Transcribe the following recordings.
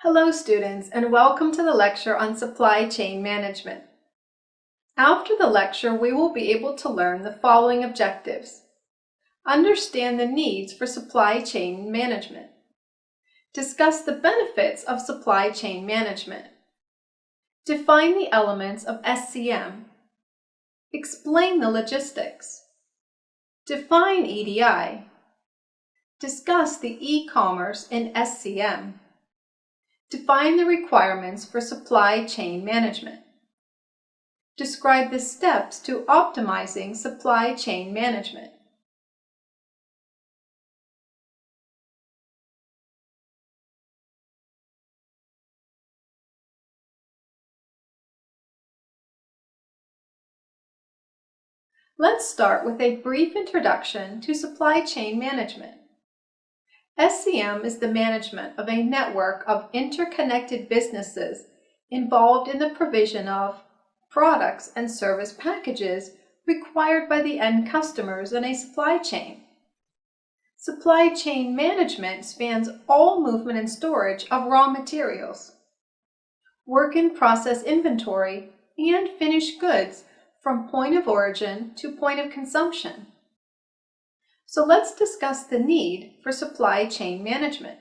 Hello students, and welcome to the lecture on supply chain management. After the lecture, we will be able to learn the following objectives. Understand the needs for supply chain management. Discuss the benefits of supply chain management. Define the elements of SCM. Explain the logistics. Define EDI. Discuss the e-commerce in SCM. Define the requirements for supply chain management. Describe the steps to optimizing supply chain management. Let's start with a brief introduction to supply chain management. SCM is the management of a network of interconnected businesses involved in the provision of products and service packages required by the end customers in a supply chain. Supply chain management spans all movement and storage of raw materials, work-in-process inventory, and finished goods from point of origin to point of consumption. So let's discuss the need for supply chain management.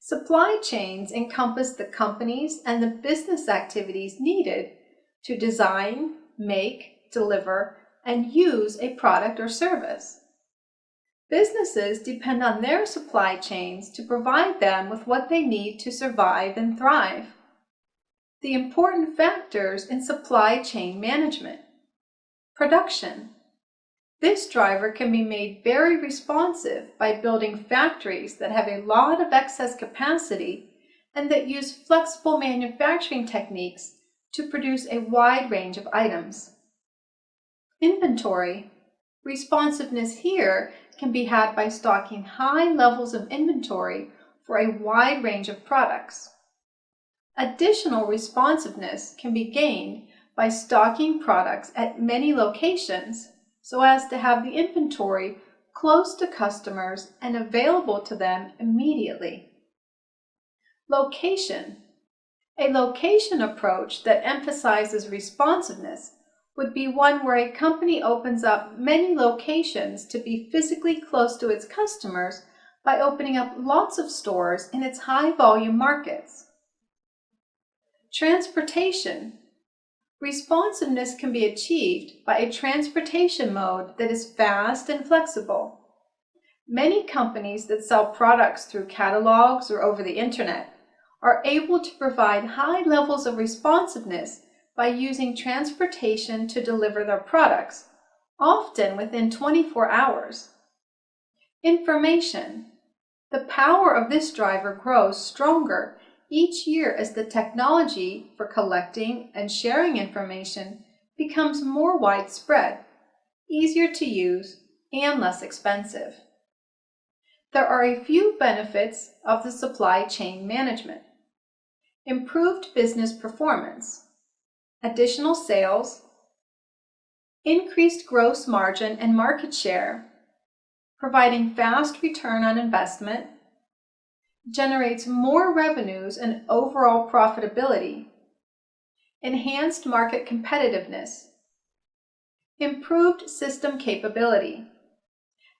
Supply chains encompass the companies and the business activities needed to design, make, deliver, and use a product or service. Businesses depend on their supply chains to provide them with what they need to survive and thrive. The important factors in supply chain management. Production. This driver can be made very responsive by building factories that have a lot of excess capacity and that use flexible manufacturing techniques to produce a wide range of items. Inventory. Responsiveness here can be had by stocking high levels of inventory for a wide range of products. Additional responsiveness can be gained by stocking products at many locations so as to have the inventory close to customers and available to them immediately. Location. A location approach that emphasizes responsiveness would be one where a company opens up many locations to be physically close to its customers by opening up lots of stores in its high-volume markets. Transportation. Responsiveness can be achieved by a transportation mode that is fast and flexible. Many companies that sell products through catalogs or over the internet are able to provide high levels of responsiveness by using transportation to deliver their products, often within 24 hours. Information. The power of this driver grows stronger each year as the technology for collecting and sharing information becomes more widespread, easier to use, and less expensive. There are a few benefits of the supply chain management. Improved business performance, additional sales, increased gross margin and market share, providing fast return on investment, generates more revenues and overall profitability, enhanced market competitiveness, improved system capability,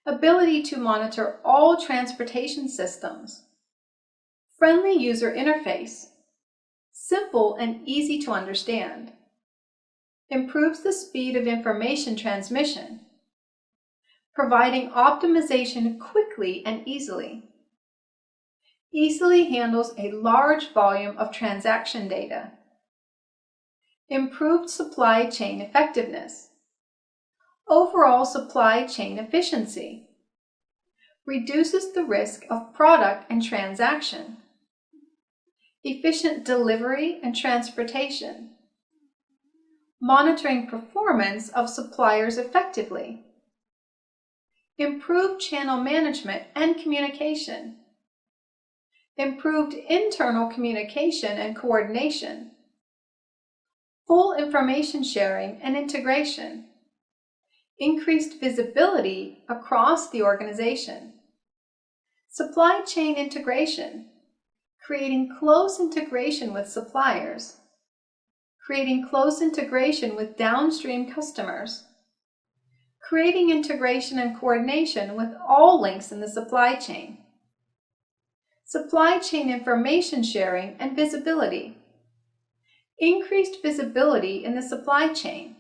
ability to monitor all transportation systems, friendly user interface, simple and easy to understand, improves the speed of information transmission, providing optimization quickly and easily handles a large volume of transaction data, improved supply chain effectiveness, overall supply chain efficiency, reduces the risk of product and transaction, efficient delivery and transportation, monitoring performance of suppliers effectively, improved channel management and communication, improved internal communication and coordination, full information sharing and integration, increased visibility across the organization, supply chain integration, creating close integration with suppliers, creating close integration with downstream customers, creating integration and coordination with all links in the supply chain, supply chain information sharing and visibility, increased visibility in the supply chain,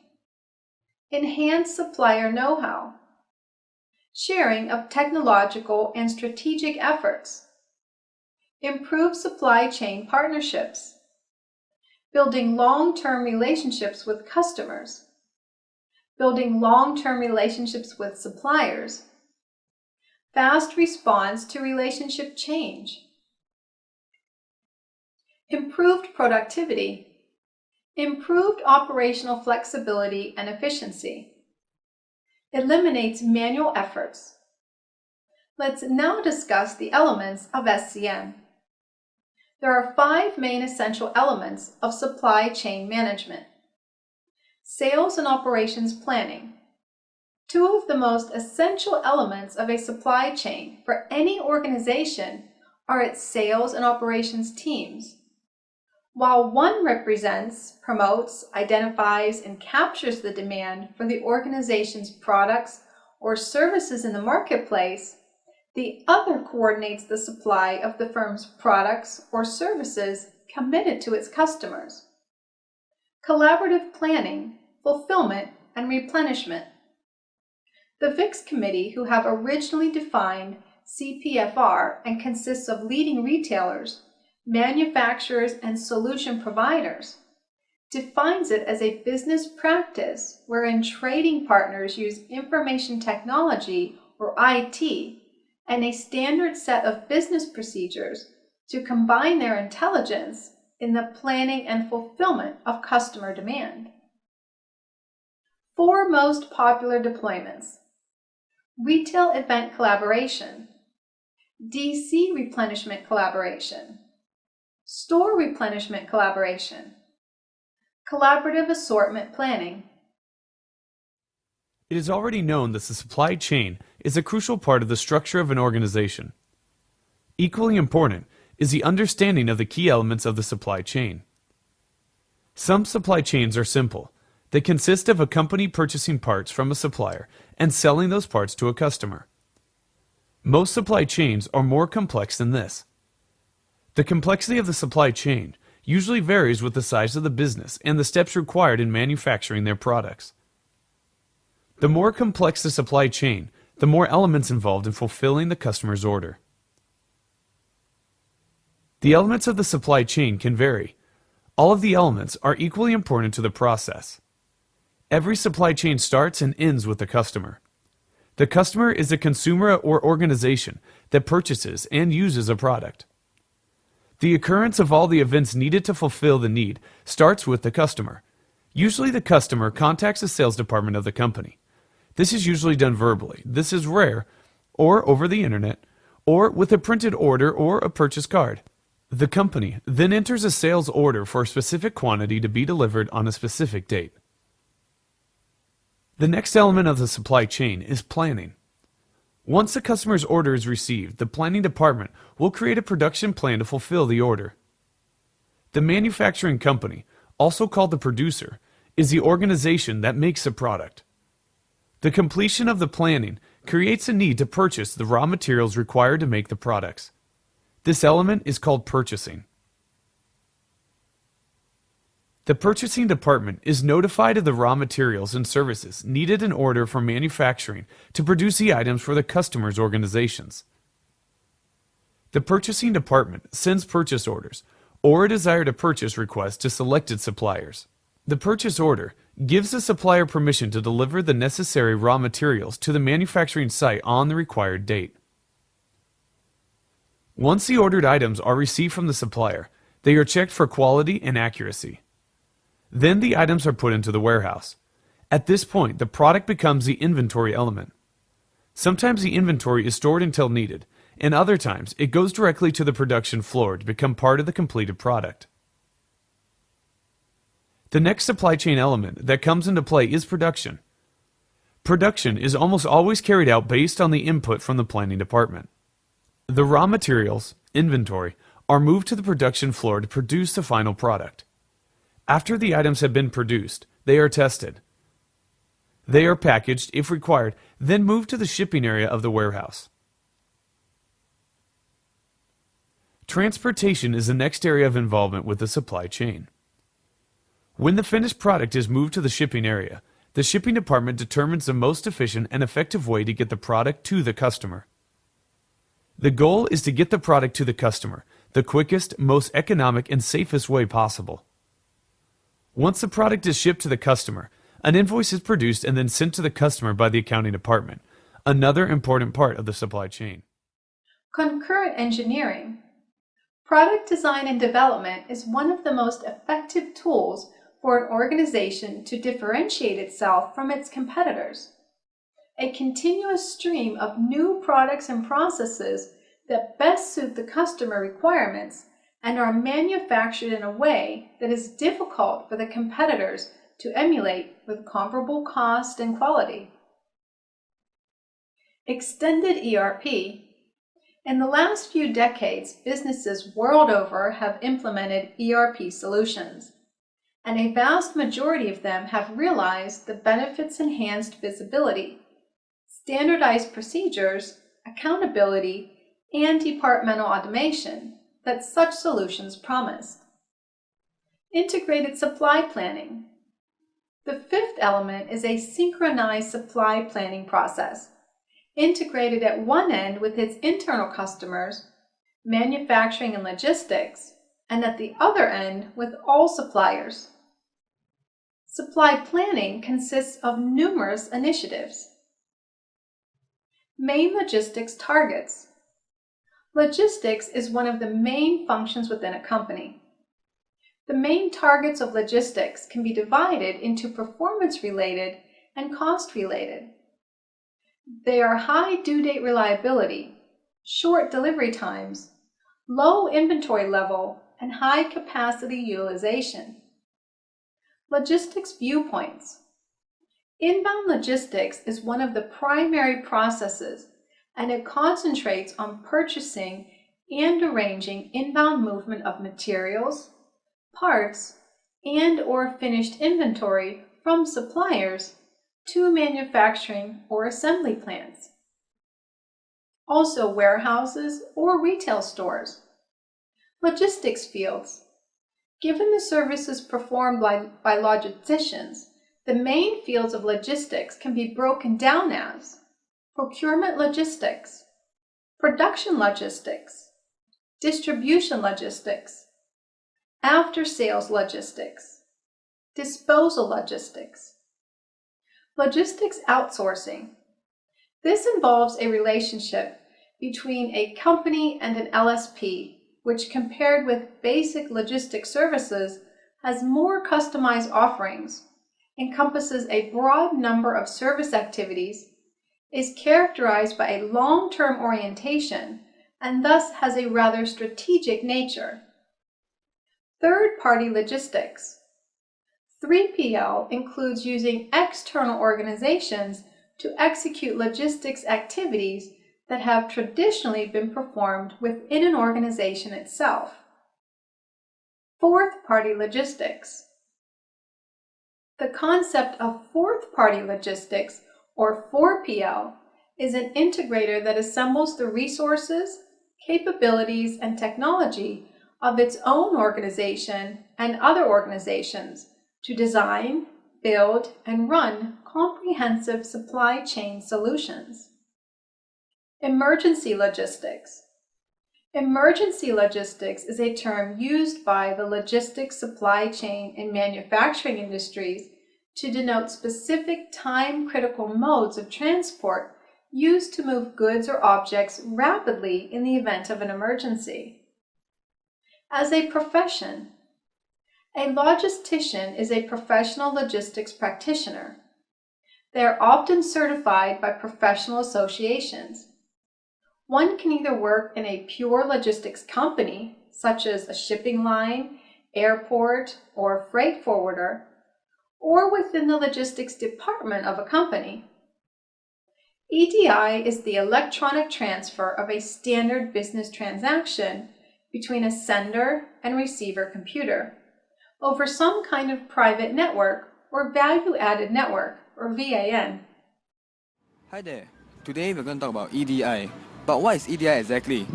enhanced supplier know-how, sharing of technological and strategic efforts, improved supply chain partnerships, building long-term relationships with customers, building long-term relationships with suppliers, fast response to relationship change, improved productivity, improved operational flexibility and efficiency, eliminates manual efforts. Let's now discuss the elements of SCM. There are 5 main essential elements of supply chain management. Sales and operations planning. 2 of the most essential elements of a supply chain for any organization are its sales and operations teams. While one represents, promotes, identifies, and captures the demand for the organization's products or services in the marketplace, the other coordinates the supply of the firm's products or services committed to its customers. Collaborative planning, fulfillment, and replenishment. The VIX Committee, who have originally defined CPFR and consists of leading retailers, manufacturers, and solution providers, defines it as a business practice wherein trading partners use information technology, or IT, and a standard set of business procedures to combine their intelligence in the planning and fulfillment of customer demand. 4 most popular deployments: retail event collaboration, DC replenishment collaboration, store replenishment collaboration, collaborative assortment planning. It is already known that the supply chain is a crucial part of the structure of an organization. Equally important is the understanding of the key elements of the supply chain. Some supply chains are simple. They consist of a company purchasing parts from a supplier and selling those parts to a customer. Most supply chains are more complex than this. The complexity of the supply chain usually varies with the size of the business and the steps required in manufacturing their products. The more complex the supply chain, the more elements involved in fulfilling the customer's order. The elements of the supply chain can vary. All of the elements are equally important to the process. Every supply chain starts and ends with the customer. The customer is a consumer or organization that purchases and uses a product. The occurrence of all the events needed to fulfill the need starts with the customer. Usually the customer contacts the sales department of the company. This is usually done verbally. This is rare, or over the internet, or with a printed order or a purchase card. The company then enters a sales order for a specific quantity to be delivered on a specific date. The next element of the supply chain is planning. Once the customer's order is received, the planning department will create a production plan to fulfill the order. The manufacturing company, also called the producer, is the organization that makes the product. The completion of the planning creates a need to purchase the raw materials required to make the products. This element is called purchasing. The purchasing department is notified of the raw materials and services needed in order for manufacturing to produce the items for the customer's organizations. The purchasing department sends purchase orders or a desire to purchase request to selected suppliers. The purchase order gives the supplier permission to deliver the necessary raw materials to the manufacturing site on the required date. Once the ordered items are received from the supplier, they are checked for quality and accuracy. Then the items are put into the warehouse. At this point, the product becomes the inventory element. Sometimes the inventory is stored until needed, and other times it goes directly to the production floor to become part of the completed product. The next supply chain element that comes into play is production. Production is almost always carried out based on the input from the planning department. The raw materials, inventory, are moved to the production floor to produce the final product. After the items have been produced, they are tested. They are packaged, if required, then moved to the shipping area of the warehouse. Transportation is the next area of involvement with the supply chain. When the finished product is moved to the shipping area, the shipping department determines the most efficient and effective way to get the product to the customer. The goal is to get the product to the customer the quickest, most economic, and safest way possible. Once the product is shipped to the customer, an invoice is produced and then sent to the customer by the accounting department, another important part of the supply chain. Concurrent engineering. Product design and development is one of the most effective tools for an organization to differentiate itself from its competitors. A continuous stream of new products and processes that best suit the customer requirements and are manufactured in a way that is difficult for the competitors to emulate with comparable cost and quality. Extended ERP. In the last few decades, businesses world over have implemented ERP solutions, and a vast majority of them have realized the benefits enhanced visibility, standardized procedures, accountability, and departmental automation that such solutions promised. Integrated supply planning. The fifth element is a synchronized supply planning process, integrated at one end with its internal customers, manufacturing and logistics, and at the other end with all suppliers. Supply planning consists of numerous initiatives. Main logistics targets. Logistics is one of the main functions within a company. The main targets of logistics can be divided into performance-related and cost-related. They are high due date reliability, short delivery times, low inventory level, and high capacity utilization. Logistics viewpoints. Inbound logistics is one of the primary processes, and it concentrates on purchasing and arranging inbound movement of materials, parts, and/or finished inventory from suppliers to manufacturing or assembly plants. Also warehouses or retail stores. Logistics fields. Given the services performed by logisticians, the main fields of logistics can be broken down as procurement logistics, production logistics, distribution logistics, after-sales logistics, disposal logistics. Logistics outsourcing. This involves a relationship between a company and an LSP, which compared with basic logistics services has more customized offerings, encompasses a broad number of service activities, is characterized by a long-term orientation, and thus has a rather strategic nature. Third-party logistics. 3PL includes using external organizations to execute logistics activities that have traditionally been performed within an organization itself. Fourth-party logistics. The concept of fourth-party logistics, or 4PL, is an integrator that assembles the resources, capabilities, and technology of its own organization and other organizations to design, build, and run comprehensive supply chain solutions. Emergency logistics. Emergency logistics is a term used by the logistics, supply chain, and manufacturing industries to denote specific time-critical modes of transport used to move goods or objects rapidly in the event of an emergency. As a profession, a logistician is a professional logistics practitioner. They are often certified by professional associations. One can either work in a pure logistics company, such as a shipping line, airport, or freight forwarder, or within the logistics department of a company. EDI is the electronic transfer of a standard business transaction between a sender and receiver computer over some kind of private network or value-added network, or VAN. Hi there. Today we're going to talk about EDI. But what is EDI exactly?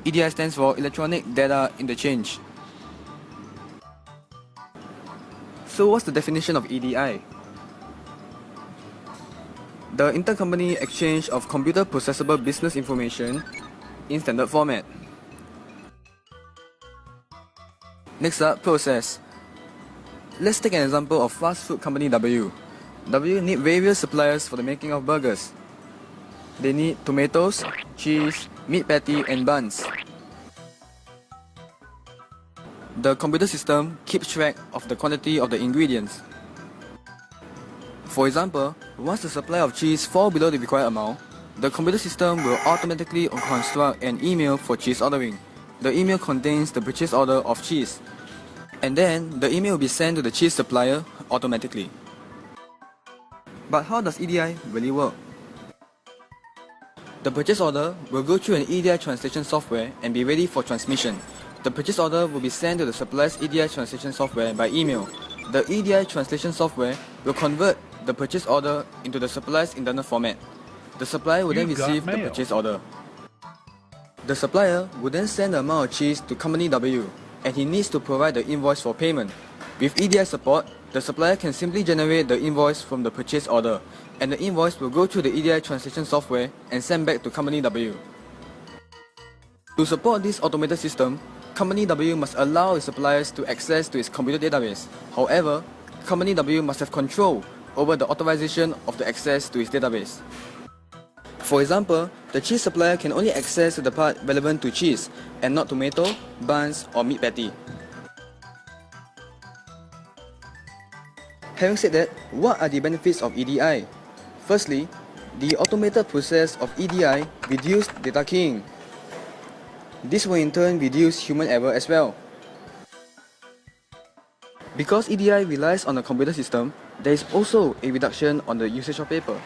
EDI stands for Electronic Data Interchange. So what's the definition of EDI? The intercompany exchange of computer processable business information in standard format. Next up, process. Let's take an example of fast food company W. W need various suppliers for the making of burgers. They need tomatoes, cheese, meat patty, and buns. The computer system keeps track of the quantity of the ingredients. For example, once the supply of cheese falls below the required amount, the computer system will automatically construct an email for cheese ordering. The email contains the purchase order of cheese, and then the email will be sent to the cheese supplier automatically. But how does EDI really work? The purchase order will go through an EDI translation software and be ready for transmission. The purchase order will be sent to the supplier's EDI translation software by email. The EDI translation software will convert the purchase order into the supplier's internal format. The supplier will then receive the purchase order. The supplier will then send the amount of cheese to company W, and he needs to provide the invoice for payment. With EDI support, the supplier can simply generate the invoice from the purchase order, and the invoice will go through the EDI translation software and sent back to company W. To support this automated system, company W must allow its suppliers to access to its computer database. However, company W must have control over the authorization of the access to its database. For example, the cheese supplier can only access the part relevant to cheese and not tomato, buns, or meat patty. Having said that, what are the benefits of EDI? Firstly, the automated process of EDI reduces data keying. This will in turn reduce human error as well. Because EDI relies on a computer system, there is also a reduction on the usage of paper.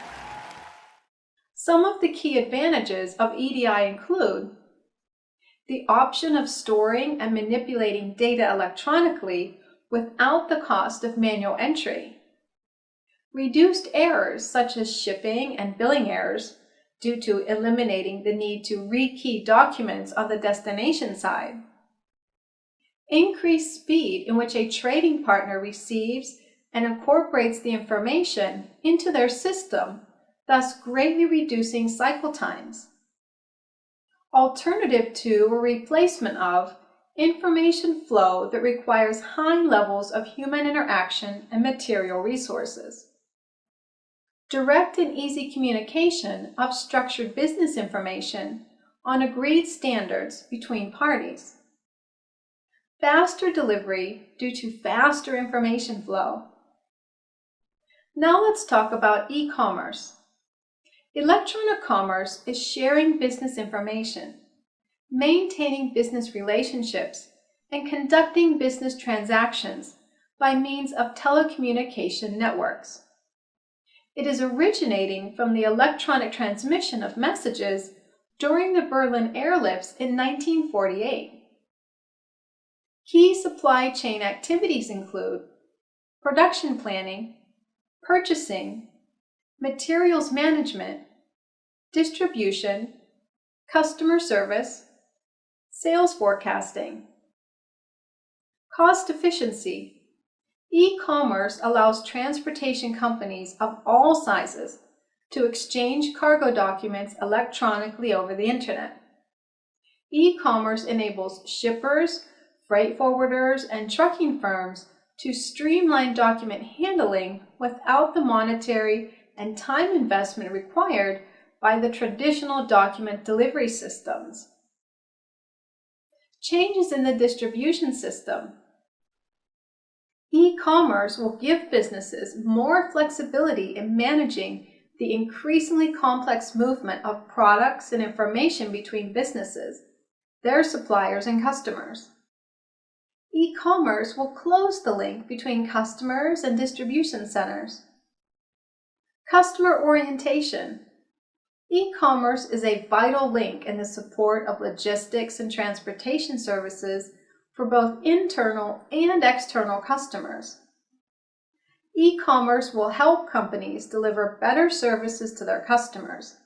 Some of the key advantages of EDI include the option of storing and manipulating data electronically without the cost of manual entry, reduced errors such as shipping and billing errors due to eliminating the need to rekey documents on the destination side, increased speed in which a trading partner receives and incorporates the information into their system, thus greatly reducing cycle times, alternative to or replacement of information flow that requires high levels of human interaction and material resources, direct and easy communication of structured business information on agreed standards between parties, faster delivery due to faster information flow. Now let's talk about e-commerce. Electronic commerce is sharing business information, maintaining business relationships, and conducting business transactions by means of telecommunication networks. It is originating from the electronic transmission of messages during the Berlin airlifts in 1948. Key supply chain activities include production planning, purchasing, materials management, distribution, customer service, sales forecasting. Cost efficiency. E-commerce allows transportation companies of all sizes to exchange cargo documents electronically over the internet. E-commerce enables shippers, freight forwarders, and trucking firms to streamline document handling without the monetary and time investment required by the traditional document delivery systems. Changes in the distribution system. E-commerce will give businesses more flexibility in managing the increasingly complex movement of products and information between businesses, their suppliers, and customers. E-commerce will close the link between customers and distribution centers. Customer orientation. E-commerce is a vital link in the support of logistics and transportation services for both internal and external customers. E-commerce will help companies deliver better services to their customers.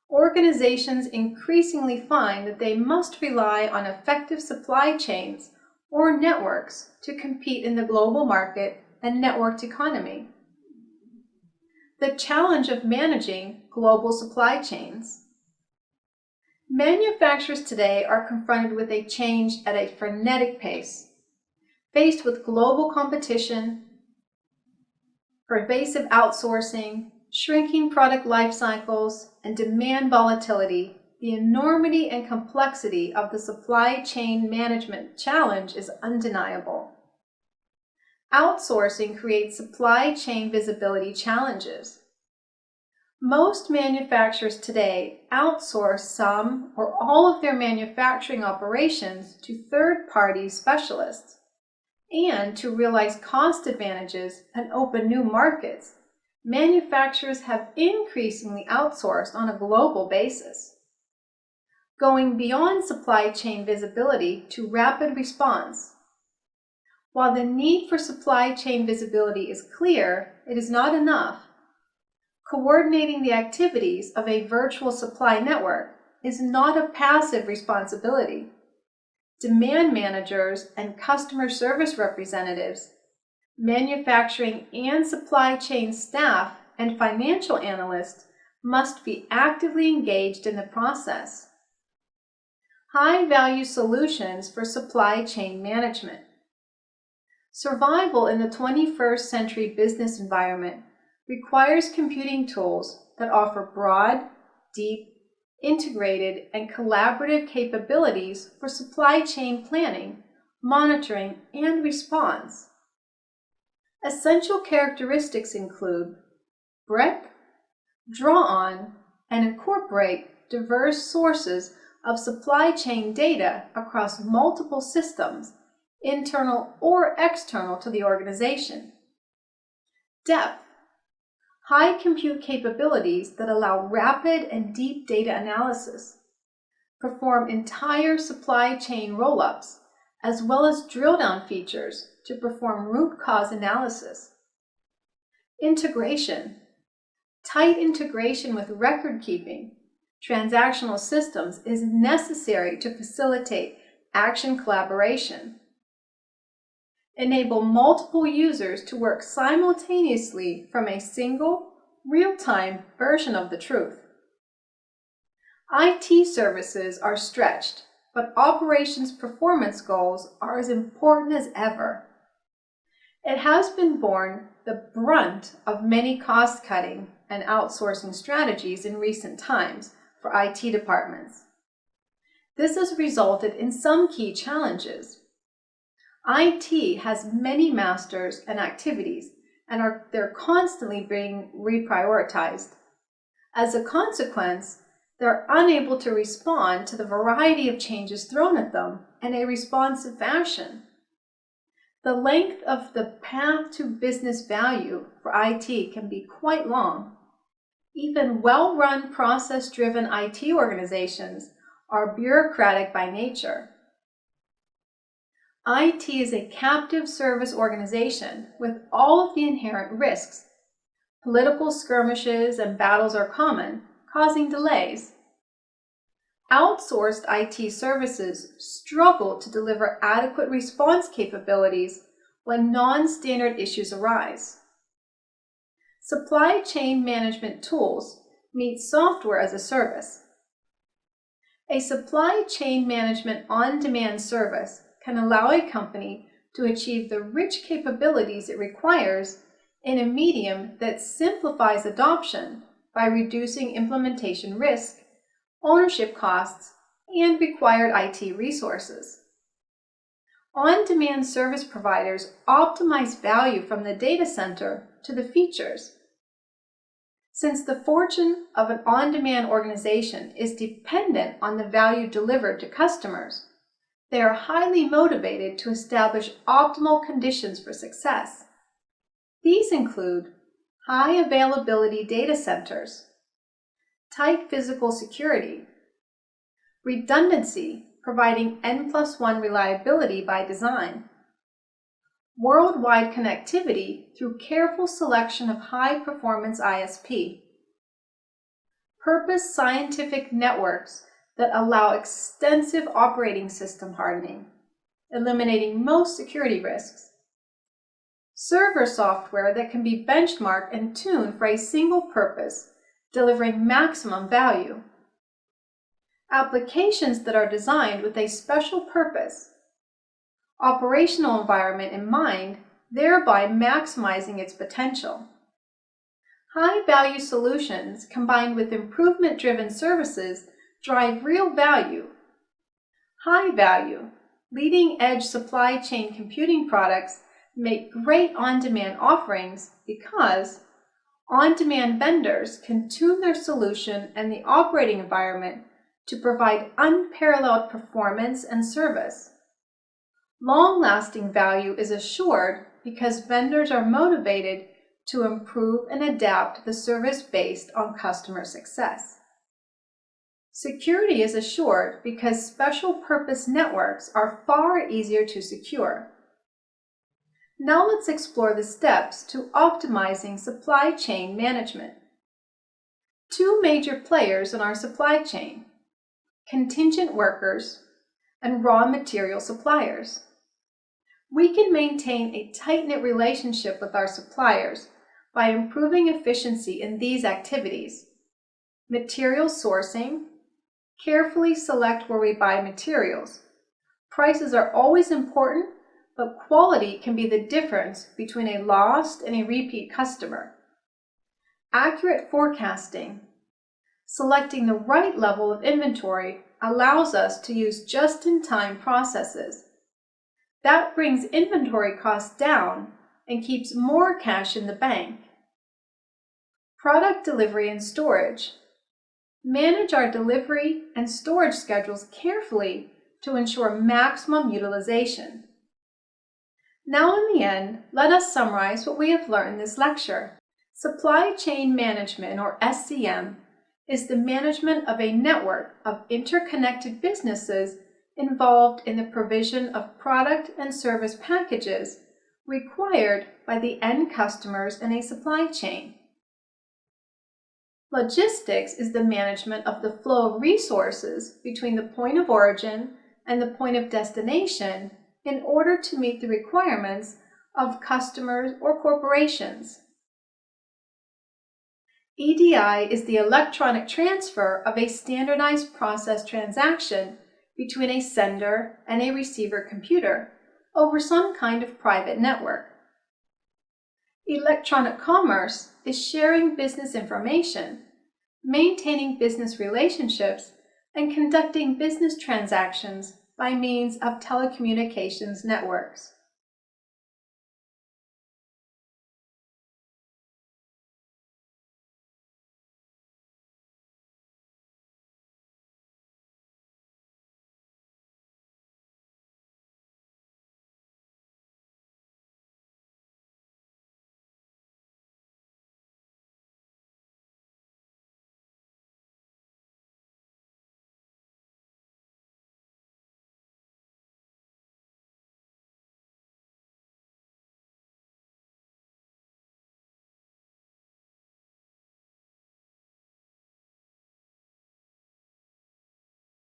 Organizations increasingly find that they must rely on effective supply chains or networks to compete in the global market and networked economy. The challenge of managing global supply chains. Manufacturers today are confronted with a change at a frenetic pace. Faced with global competition, pervasive outsourcing, shrinking product life cycles, and demand volatility, the enormity and complexity of the supply chain management challenge is undeniable. Outsourcing creates supply chain visibility challenges. Most manufacturers today outsource some or all of their manufacturing operations to third-party specialists. And to realize cost advantages and open new markets, manufacturers have increasingly outsourced on a global basis. Going beyond supply chain visibility to rapid response. While the need for supply chain visibility is clear, it is not enough. Coordinating the activities of a virtual supply network is not a passive responsibility. Demand managers and customer service representatives, manufacturing and supply chain staff, and financial analysts must be actively engaged in the process. High-value solutions for supply chain management. Survival in the 21st century business environment requires computing tools that offer broad, deep, integrated, and collaborative capabilities for supply chain planning, monitoring, and response. Essential characteristics include breadth, draw on, and incorporate diverse sources of supply chain data across multiple systems, internal or external to the organization. Depth, high compute capabilities that allow rapid and deep data analysis, perform entire supply chain roll-ups, as well as drill-down features to perform root cause analysis. Integration, tight integration with record-keeping, transactional systems is necessary to facilitate action collaboration. Enable multiple users to work simultaneously from a single, real-time version of the truth. IT services are stretched, but operations performance goals are as important as ever. It has been borne the brunt of many cost-cutting and outsourcing strategies in recent times for IT departments. This has resulted in some key challenges. IT has many masters and activities, and they're constantly being reprioritized. As a consequence, they're unable to respond to the variety of changes thrown at them in a responsive fashion. The length of the path to business value for IT can be quite long. Even well-run, process-driven IT organizations are bureaucratic by nature. IT is a captive service organization with all of the inherent risks. Political skirmishes and battles are common, causing delays. Outsourced IT services struggle to deliver adequate response capabilities when non-standard issues arise. Supply chain management tools need software as a service. A supply chain management on-demand service can allow a company to achieve the rich capabilities it requires in a medium that simplifies adoption by reducing implementation risk, ownership costs, and required IT resources. On-demand service providers optimize value from the data center to the features. Since the fortune of an on-demand organization is dependent on the value delivered to customers, they are highly motivated to establish optimal conditions for success. These include high availability data centers, tight physical security, redundancy, providing N+1 reliability by design, worldwide connectivity through careful selection of high-performance ISP, purpose scientific networks that allow extensive operating system hardening, eliminating most security risks, server software that can be benchmarked and tuned for a single purpose, delivering maximum value, applications that are designed with a special purpose, operational environment in mind, thereby maximizing its potential. High-value solutions combined with improvement-driven services drive real value. High value, leading-edge supply chain computing products make great on-demand offerings because on-demand vendors can tune their solution and the operating environment to provide unparalleled performance and service. Long-lasting value is assured because vendors are motivated to improve and adapt the service based on customer success. Security is assured because special purpose networks are far easier to secure. Now let's explore the steps to optimizing supply chain management. Two major players in our supply chain: contingent workers and raw material suppliers. We can maintain a tight-knit relationship with our suppliers by improving efficiency in these activities: material sourcing, carefully select where we buy materials. Prices are always important, but quality can be the difference between a lost and a repeat customer. Accurate forecasting. Selecting the right level of inventory allows us to use just-in-time processes. That brings inventory costs down and keeps more cash in the bank. Product delivery and storage. Manage our delivery and storage schedules carefully to ensure maximum utilization. Now in the end, let us summarize what we have learned in this lecture. Supply chain management, or SCM, is the management of a network of interconnected businesses involved in the provision of product and service packages required by the end customers in a supply chain. Logistics is the management of the flow of resources between the point of origin and the point of destination in order to meet the requirements of customers or corporations. EDI is the electronic transfer of a standardized process transaction between a sender and a receiver computer over some kind of private network. Electronic commerce is sharing business information, maintaining business relationships, and conducting business transactions by means of telecommunications networks.